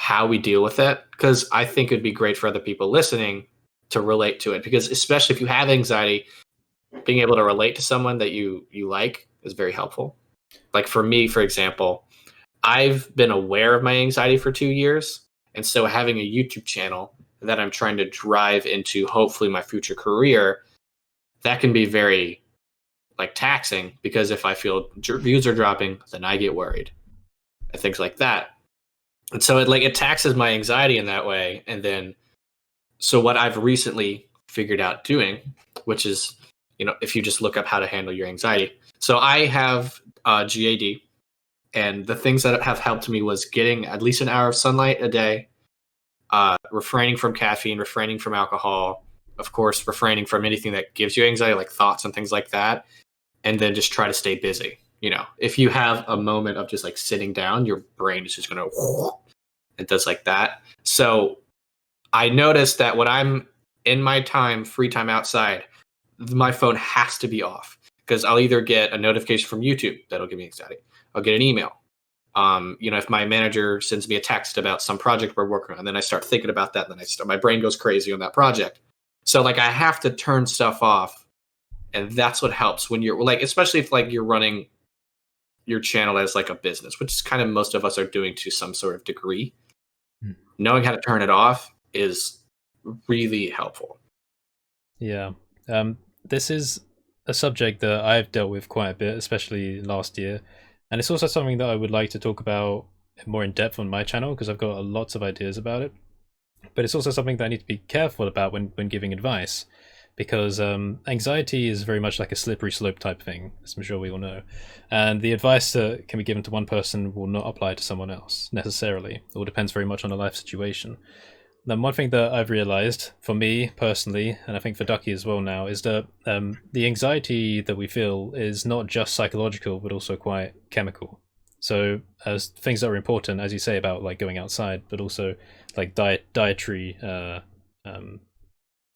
how we deal with it, because I think it'd be great for other people listening to relate to it, because especially if you have anxiety, being able to relate to someone that you like is very helpful. Like for me, for example, I've been aware of my anxiety for 2 years, and so having a YouTube channel that I'm trying to drive into hopefully my future career, that can be very like taxing, because if I feel views are dropping, then I get worried and things like that. And so it taxes my anxiety in that way. And then so what I've recently figured out doing, which is, if you just look up how to handle your anxiety. So I have GAD, and the things that have helped me was getting at least an hour of sunlight a day, refraining from caffeine, refraining from alcohol, of course, refraining from anything that gives you anxiety, like thoughts and things like that, and then just try to stay busy. If you have a moment of just like sitting down, your brain is just going to, it does like that. So I noticed that when I'm in my free time outside, my phone has to be off, because I'll either get a notification from YouTube that'll give me anxiety. I'll get an email. If my manager sends me a text about some project we're working on, then I start thinking about that. And then my brain goes crazy on that project. So like I have to turn stuff off, and that's what helps when you're like, especially if like you're running your channel as like a business, which is kind of most of us are doing to some sort of degree. Knowing how to turn it off is really helpful. Yeah. This is a subject that I've dealt with quite a bit, especially last year. And it's also something that I would like to talk about more in depth on my channel, because I've got lots of ideas about it. But it's also something that I need to be careful about when giving advice, because anxiety is very much like a slippery slope type thing, as I'm sure we all know. And the advice that can be given to one person will not apply to someone else necessarily. It all depends very much on the life situation. Now, one thing that I've realized for me personally, and I think for Ducky as well now, is that the anxiety that we feel is not just psychological, but also quite chemical. So as things that are important, as you say, about like going outside, but also like dietary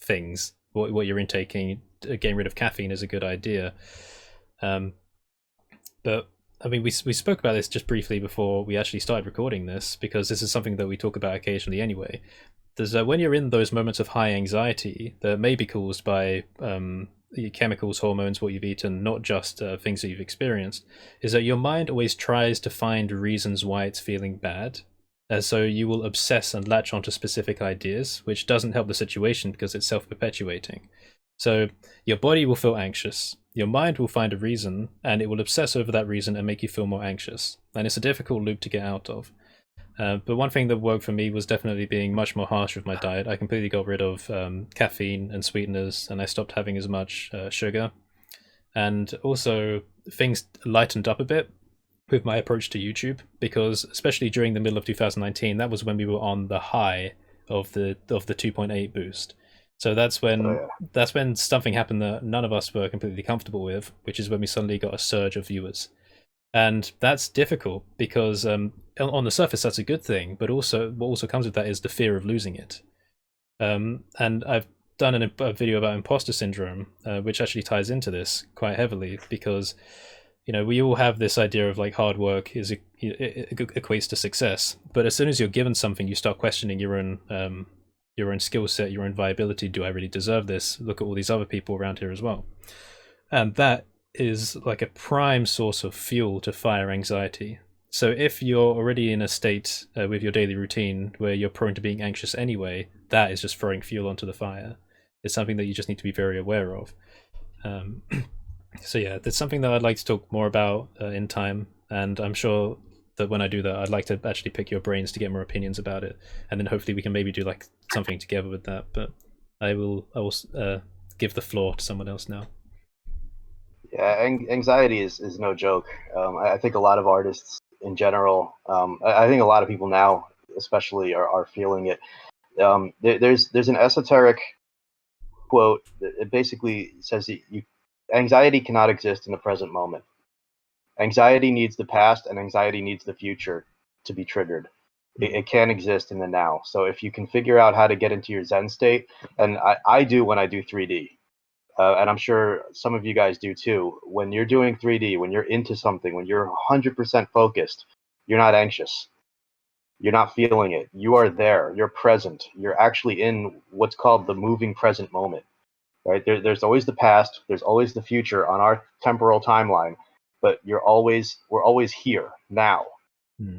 things, what you're intaking, getting rid of caffeine is a good idea. But I mean, we spoke about this just briefly before we actually started recording this, because this is something that we talk about occasionally anyway. There's when you're in those moments of high anxiety that may be caused by chemicals, hormones, what you've eaten, not just things that you've experienced, is that your mind always tries to find reasons why it's feeling bad. So you will obsess and latch onto specific ideas, which doesn't help the situation because it's self-perpetuating. So your body will feel anxious, your mind will find a reason, and it will obsess over that reason and make you feel more anxious. And it's a difficult loop to get out of. But one thing that worked for me was definitely being much more harsh with my diet. I completely got rid of caffeine and sweeteners, and I stopped having as much sugar. And also, things lightened up a bit with my approach to YouTube, because especially during the middle of 2019, that was when we were on the high of the 2.8 boost. So that's when something happened that none of us were completely comfortable with, which is when we suddenly got a surge of viewers. And that's difficult because on the surface that's a good thing, but also what also comes with that is the fear of losing it. And I've done a video about imposter syndrome, which actually ties into this quite heavily, because we all have this idea of like hard work it equates to success, but as soon as you're given something, you start questioning your own skill set, your own viability. Do I really deserve this? Look at all these other people around here as well, and that is like a prime source of fuel to fire anxiety. So if you're already in a state with your daily routine where you're prone to being anxious anyway, that is just throwing fuel onto the fire. It's something that you just need to be very aware of. So yeah, that's something that I'd like to talk more about in time, and I'm sure that when I do that, I'd like to actually pick your brains to get more opinions about it, and then hopefully we can maybe do like something together with that. But I will give the floor to someone else now. Yeah, anxiety is no joke. I think a lot of artists in general, I think a lot of people now especially are feeling it. There's an esoteric quote that basically says that anxiety cannot exist in the present moment. Anxiety needs the past, and anxiety needs the future to be triggered. It can't exist in the now. So if you can figure out how to get into your Zen state, and I do when I do 3D, and I'm sure some of you guys do too. When you're doing 3D, when you're into something, when you're 100% focused, you're not anxious. You're not feeling it. You are there. You're present. You're actually in what's called the moving present moment, right? There's always the past. There's always the future on our temporal timeline, but we're always here now.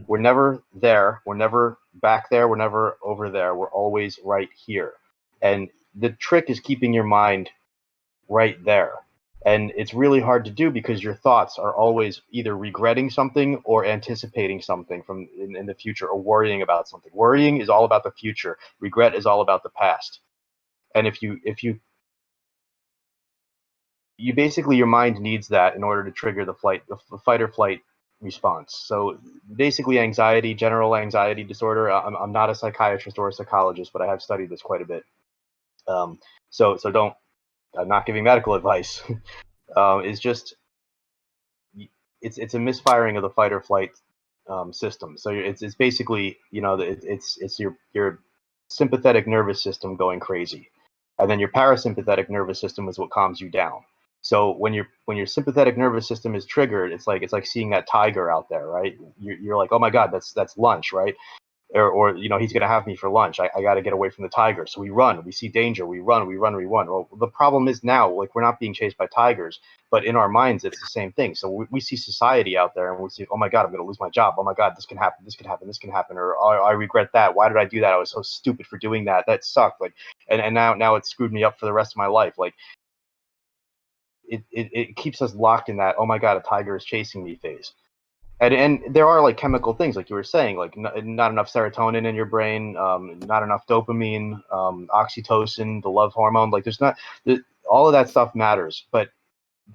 We're never there. We're never back there. We're never over there. We're always right here. And the trick is keeping your mind right there. And it's really hard to do because your thoughts are always either regretting something or anticipating something from in the future, or worrying about something. Worrying is all about the future. Regret is all about the past. And if you basically, your mind needs that in order to trigger the fight or flight response. So basically, anxiety, general anxiety disorder. I'm not a psychiatrist or a psychologist, but I have studied this quite a bit. So don't. I'm not giving medical advice. It's just it's a misfiring of the fight or flight system. So it's basically, it's your sympathetic nervous system going crazy, and then your parasympathetic nervous system is what calms you down. So when your sympathetic nervous system is triggered, it's like seeing that tiger out there, right? You're like, oh my God, that's lunch, right? Or he's going to have me for lunch. I got to get away from the tiger. So we run. We see danger. We run. Well, the problem is now, like, we're not being chased by tigers, but in our minds, it's the same thing. So we see society out there, and we see, oh my God, I'm going to lose my job. Oh my God, this can happen. This can happen. This can happen. Or oh, I regret that. Why did I do that? I was so stupid for doing that. That sucked. Like, and now it screwed me up for the rest of my life. Like, it keeps us locked in that, oh my God, a tiger is chasing me phase. And there are, like, chemical things, like you were saying, like not enough serotonin in your brain, not enough dopamine, oxytocin, the love hormone. Like, all of that stuff matters. But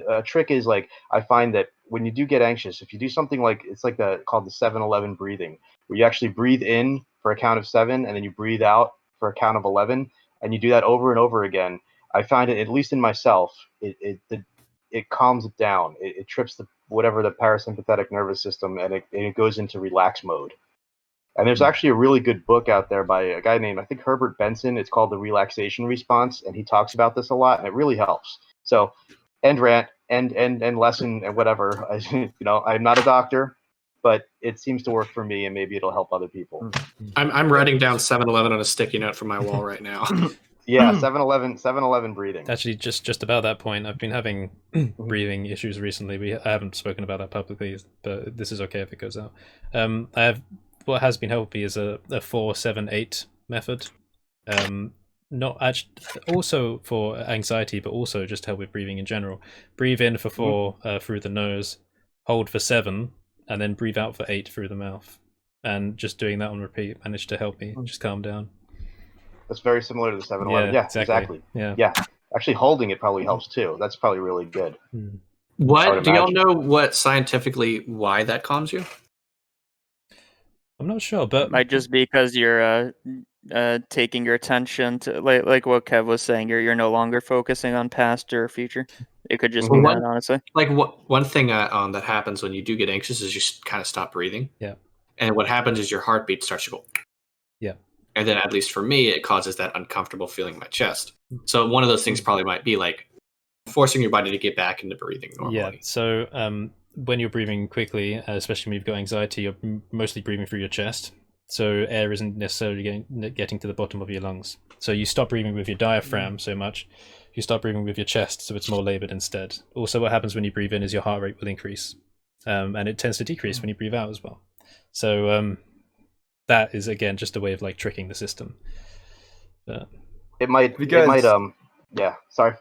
a trick is, like, I find that when you do get anxious, if you do something like, it's like called the 7-11 breathing, where you actually breathe in for a count of 7, and then you breathe out for a count of 11, and you do that over and over again. I find it, at least in myself, it calms it down. It trips the parasympathetic nervous system, and it goes into relax mode. And there's actually a really good book out there by a guy named, I think, Herbert Benson. It's called The Relaxation Response, and he talks about this a lot, and it really helps. So, end rant, and lesson, and whatever. I'm not a doctor, but it seems to work for me, and maybe it'll help other people. I'm writing down 7-Eleven on a sticky note from my wall right now. Yeah, 7-Eleven breathing. Actually, just about that point, I've been having breathing issues recently. I haven't spoken about that publicly, but this is okay if it goes out. I have, what has been helping me is a 4-7-8 method. Not actually, also for anxiety, but also just to help with breathing in general. Breathe in for 4 through the nose, hold for 7, and then breathe out for 8 through the mouth. And just doing that on repeat managed to help me just calm down. That's very similar to the 7-Eleven. Yeah, exactly. Yeah. Actually, holding it probably helps too. That's probably really good. What do y'all know? What scientifically why that calms you? I'm not sure, but it might just be because you're taking your attention to like what Kev was saying. You're no longer focusing on past or future. It could just be that, honestly. Like, one thing that happens when you do get anxious is you kind of stop breathing. Yeah. And what happens is your heartbeat starts to go. Yeah. And then, at least for me, it causes that uncomfortable feeling in my chest. So one of those things probably might be like forcing your body to get back into breathing normally. Yeah. So when you're breathing quickly, especially when you've got anxiety, you're mostly breathing through your chest. So air isn't necessarily getting to the bottom of your lungs. So you stop breathing with your diaphragm so much. You start breathing with your chest, so it's more labored instead. Also, what happens when you breathe in is your heart rate will increase. And it tends to decrease when you breathe out as well. So that is, again, just a way of like tricking the system. Yeah, sorry.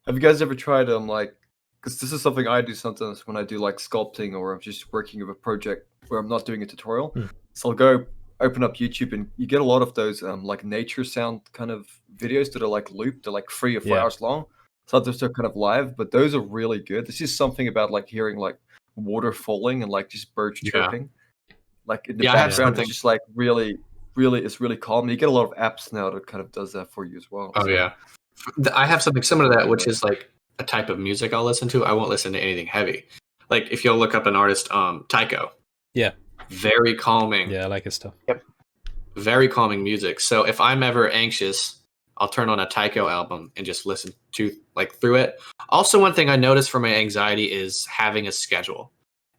Have you guys ever tried because this is something I do sometimes when I do like sculpting, or I'm just working with a project where I'm not doing a tutorial. So I'll go open up YouTube, and you get a lot of those like nature sound kind of videos that are like looped. They're like 3 or 4 hours long. Sometimes they're kind of live, but those are really good. There's just something about like hearing like water falling and like just birds chirping. Like in the background, it's just like really, it's really calm. You get a lot of apps now that kind of does that for you as well. Oh, so. Yeah. I have something similar to that, which is like a type of music I'll listen to. I won't listen to anything heavy. Like if you'll look up an artist, Tycho. Yeah. Very calming. Yeah, I like his stuff. Yep. Very calming music. So if I'm ever anxious, I'll turn on a Tycho album and just listen to through it. Also, one thing I noticed for my anxiety is having a schedule.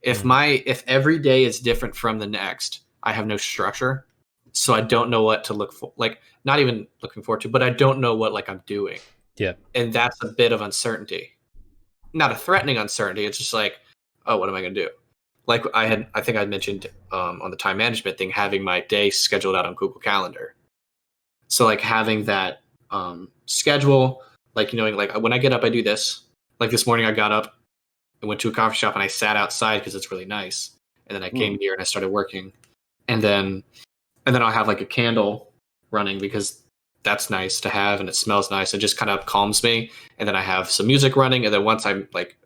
If every day is different from the next, I have no structure, so I don't know what to look for. Like, not even looking forward to, but I don't know what like I'm doing. Yeah. And that's a bit of uncertainty. Not a threatening uncertainty. It's just like, oh, what am I going to do? Like I think I mentioned on the time management thing, having my day scheduled out on Google Calendar. So like having that schedule, like knowing like when I get up, I do this. Like this morning, I got up and went to a coffee shop and I sat outside because it's really nice. And then I came here and I started working. And then I'll have like a candle running because that's nice to have and it smells nice. It just kind of calms me. And then I have some music running. And then once I'm like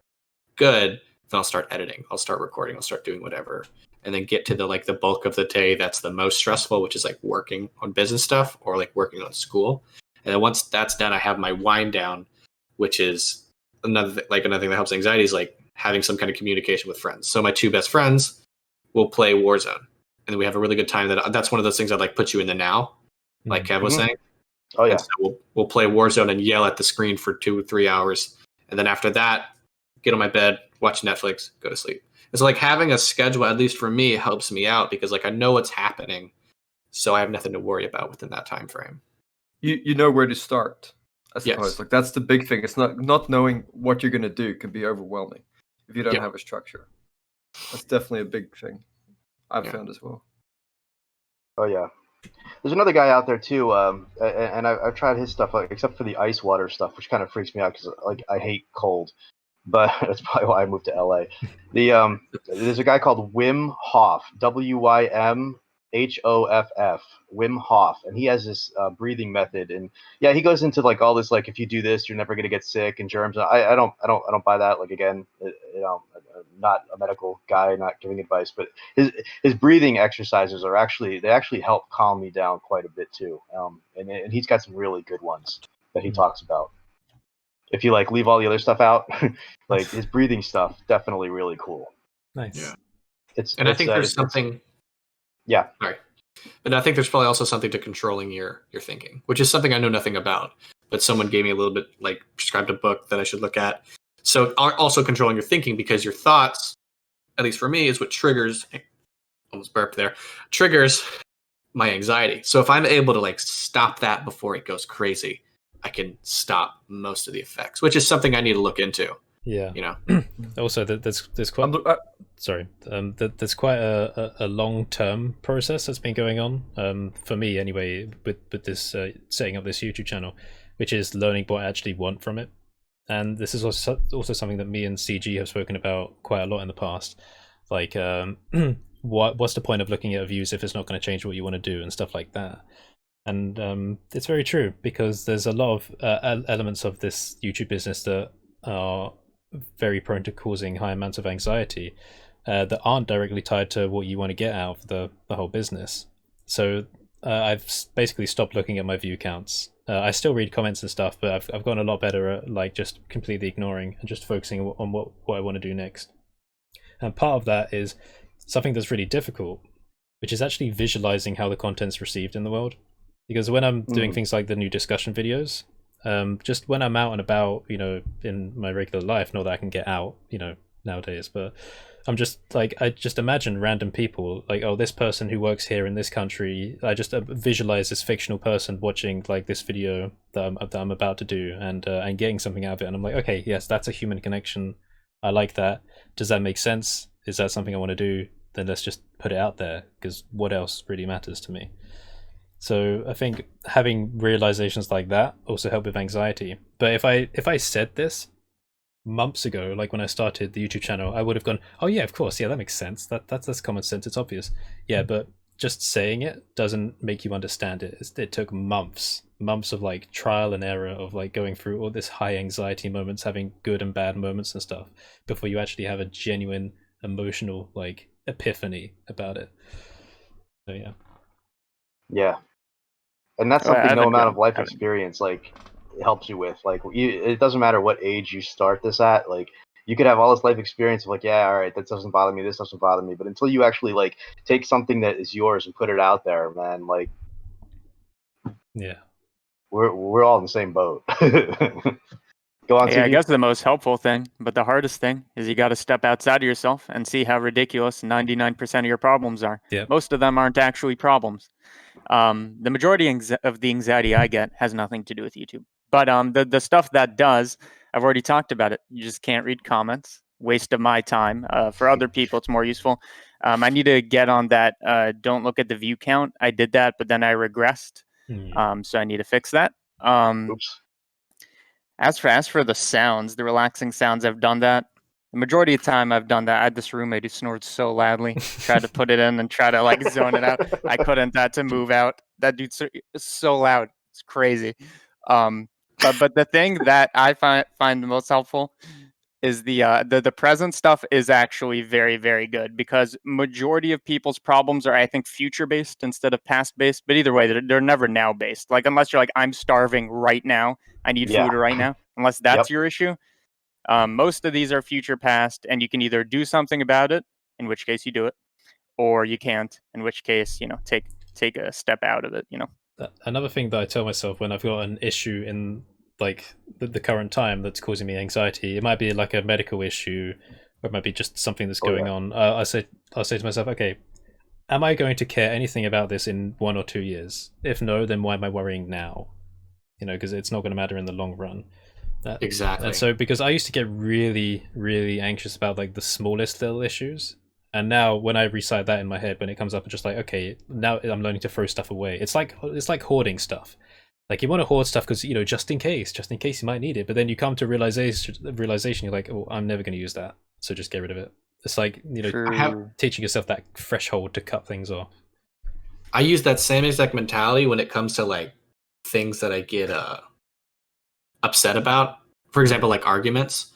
good, then I'll start editing. I'll start recording. I'll start doing whatever. And then get to the bulk of the day that's the most stressful, which is like working on business stuff or like working on school. And then once that's done, I have my wind down, which is another thing that helps anxiety is like having some kind of communication with friends. So my two best friends will play Warzone, and then we have a really good time. That's one of those things that like put you in the now, like Kev was saying. Oh yeah. So we'll play Warzone and yell at the screen for 2-3 hours, and then after that, get on my bed, watch Netflix, go to sleep. It's like having a schedule, at least for me, helps me out because like I know what's happening, so I have nothing to worry about within that time frame. You know where to start, I suppose. Yes. Like that's the big thing. It's not knowing what you're going to do can be overwhelming if you don't have a structure. That's definitely a big thing I've found as well. Oh yeah. There's another guy out there too, and I've tried his stuff, like, except for the ice water stuff, which kind of freaks me out because like I hate cold. But that's probably why I moved to LA. There's a guy called Wim Hof, WYMHOFF, Wim Hof, and he has this breathing method, and yeah, he goes into like all this, like if you do this, you're never gonna get sick and germs. I don't buy that. Like again, I'm not a medical guy, not giving advice, but his breathing exercises are actually help calm me down quite a bit too. And he's got some really good ones that he talks about. If you like leave all the other stuff out, like his breathing stuff, definitely really cool. Nice. Yeah. I think there's something. Yeah. Sorry. And I think there's probably also something to controlling your thinking, which is something I know nothing about. But someone gave me a little bit, like prescribed a book that I should look at. So also controlling your thinking, because your thoughts, at least for me, is what triggers. Almost burped there. Triggers my anxiety. So if I'm able to like stop that before it goes crazy, I can stop most of the effects, which is something I need to look into. Yeah. You know. Also, there's quite there's quite a long term process that's been going on for me anyway with this setting up this YouTube channel, which is learning what I actually want from it. And this is also something that me and CG have spoken about quite a lot in the past. Like, what's the point of looking at views if it's not going to change what you want to do and stuff like that. And it's very true, because there's a lot of elements of this YouTube business that are very prone to causing high amounts of anxiety that aren't directly tied to what you want to get out of the whole business. So I've basically stopped looking at my view counts. I still read comments and stuff, but I've gotten a lot better at like just completely ignoring and just focusing on what I want to do next. And part of that is something that's really difficult, which is actually visualizing how the content's received in the world. Because when I'm doing things like the new discussion videos, just when I'm out and about, you know, in my regular life, not that I can get out, you know, nowadays, but I'm just like, I just imagine random people, like, oh, this person who works here in this country, I just visualize this fictional person watching like this video that I'm about to do and getting something out of it. And I'm like, okay, yes, that's a human connection. I like that. Does that make sense? Is that something I want to do? Then let's just put it out there, because what else really matters to me? So I think having realizations like that also help with anxiety. But if I said this months ago, like when I started the YouTube channel, I would have gone, oh yeah, of course, yeah, that makes sense. That's common sense. It's obvious. Yeah, but just saying it doesn't make you understand it. It took months of like trial and error of like going through all this high anxiety moments, having good and bad moments and stuff before you actually have a genuine emotional like epiphany about it. So yeah. Yeah. And that's something no amount of life experience like helps you with. Like it doesn't matter what age you start this at. Like you could have all this life experience of like, yeah, all right, that doesn't bother me, this doesn't bother me. But until you actually like take something that is yours and put it out there, man, like yeah, we're all in the same boat. Go Go on, Yeah, I CG. guess the most helpful thing, but the hardest thing is you got to step outside of yourself and see how ridiculous 99% of your problems are. Yep. Most of them aren't actually problems. The majority of the anxiety I get has nothing to do with YouTube. But the stuff that does, I've already talked about it. You just can't read comments. Waste of my time. For other people, it's more useful. I need to get on that. Don't look at the view count. I did that, but then I regressed. So I need to fix that. Oops. As for the sounds, the relaxing sounds, I've done that. The majority of the time I've done that. I had this roommate who snored so loudly. Tried to put it in and try to like zone it out. I couldn't. Had to move out. That dude's so loud. It's crazy. But the thing that I find the most helpful is the present stuff is actually very, very good, because majority of people's problems are, I think, future based instead of past based. But either way, they're never now based. Like, unless you're like, I'm starving right now, I need Yeah. food right now. Unless that's Yep. your issue, most of these are future past, and you can either do something about it, in which case you do it, or you can't, in which case, take a step out of it. Another thing that I tell myself when I've got an issue in like the current time that's causing me anxiety, it might be like a medical issue, or it might be just something that's going on. I'll say to myself, okay, am I going to care anything about this in 1 or 2 years? If no, then why am I worrying now? Because it's not going to matter in the long run. Exactly. And so, because I used to get really, really anxious about like the smallest little issues, and now when I recite that in my head, when it comes up, I'm just like, okay, now I'm learning to throw stuff away. It's like hoarding stuff. Like, you want to hoard stuff because, just in case you might need it. But then you come to realization, you're like, oh, I'm never going to use that, so just get rid of it. It's like, teaching yourself that threshold to cut things off. I use that same exact mentality when it comes to like things that I get upset about. For example, like arguments.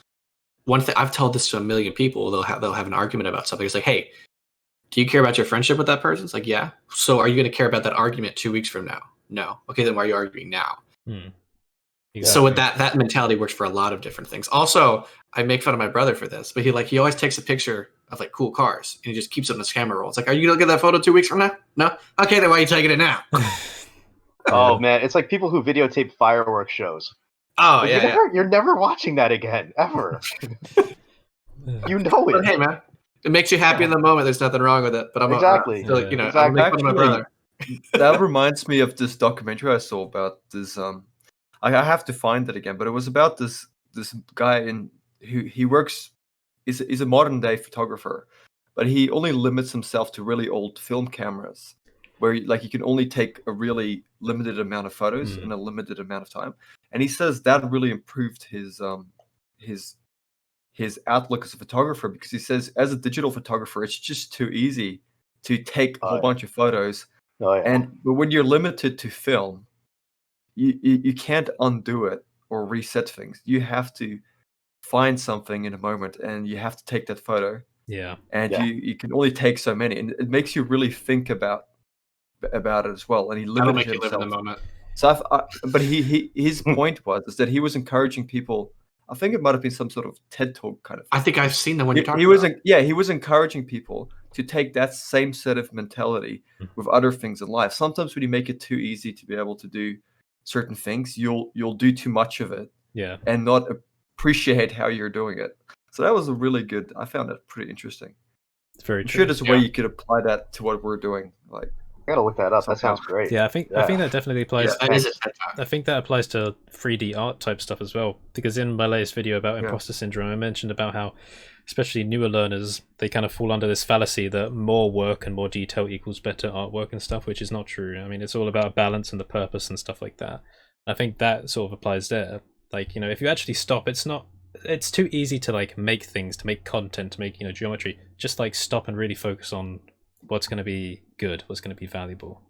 One thing I've told this to a million people, they'll have an argument about something. It's like, hey, do you care about your friendship with that person? It's like, yeah. So are you going to care about that argument 2 weeks from now? No. Okay, then why are you arguing now? Exactly. So with that mentality works for a lot of different things. Also, I make fun of my brother for this, but he always takes a picture of like cool cars and he just keeps it on his camera roll. It's like, are you gonna get that photo 2 weeks from now? No. Okay, then why are you taking it now? Oh man, it's like people who videotape fireworks shows. Oh Like, yeah, you're never watching that again, ever. You know But it. hey, man, it makes you happy in the moment. There's nothing wrong with it. But I'm Exactly. still, Exactly. I'm making fun of my brother. That reminds me of this documentary I saw about this. I have to find it again, but it was about this guy who he works. Is a modern day photographer, but he only limits himself to really old film cameras, where you can only take a really limited amount of photos in a limited amount of time. And he says that really improved his outlook as a photographer, because he says as a digital photographer, it's just too easy to take a whole bunch of photos. But when you're limited to film, you can't undo it or reset things. You have to find something in a moment, and you have to take that photo. Yeah. And you can only take so many, and it makes you really think about it as well. And he That'll limited make you himself. live in the moment. So, but his point was that he was encouraging people. I think it might have been some sort of TED Talk kind of thing. I think I've seen the one you're talking he was about. he was encouraging people to take that same set of mentality with other things in life. Sometimes when you make it too easy to be able to do certain things, you'll do too much of it, and not appreciate how you're doing it. So that was a really good. I found that pretty interesting. It's very I'm true. sure there's a way you could apply that to what we're doing. Like, I gotta look that up. That sounds great. Yeah, I think that definitely applies. That is a TED Talk. I think that applies to 3D art type stuff as well. Because in my latest video about imposter syndrome, I mentioned about how, especially newer learners, they kind of fall under this fallacy that more work and more detail equals better artwork and stuff, which is not true. I mean, it's all about balance and the purpose and stuff like that. I think that sort of applies there. Like, if you actually stop, it's too easy to like make things, to make content, to make geometry. Just like stop and really focus on what's going to be good, what's going to be valuable.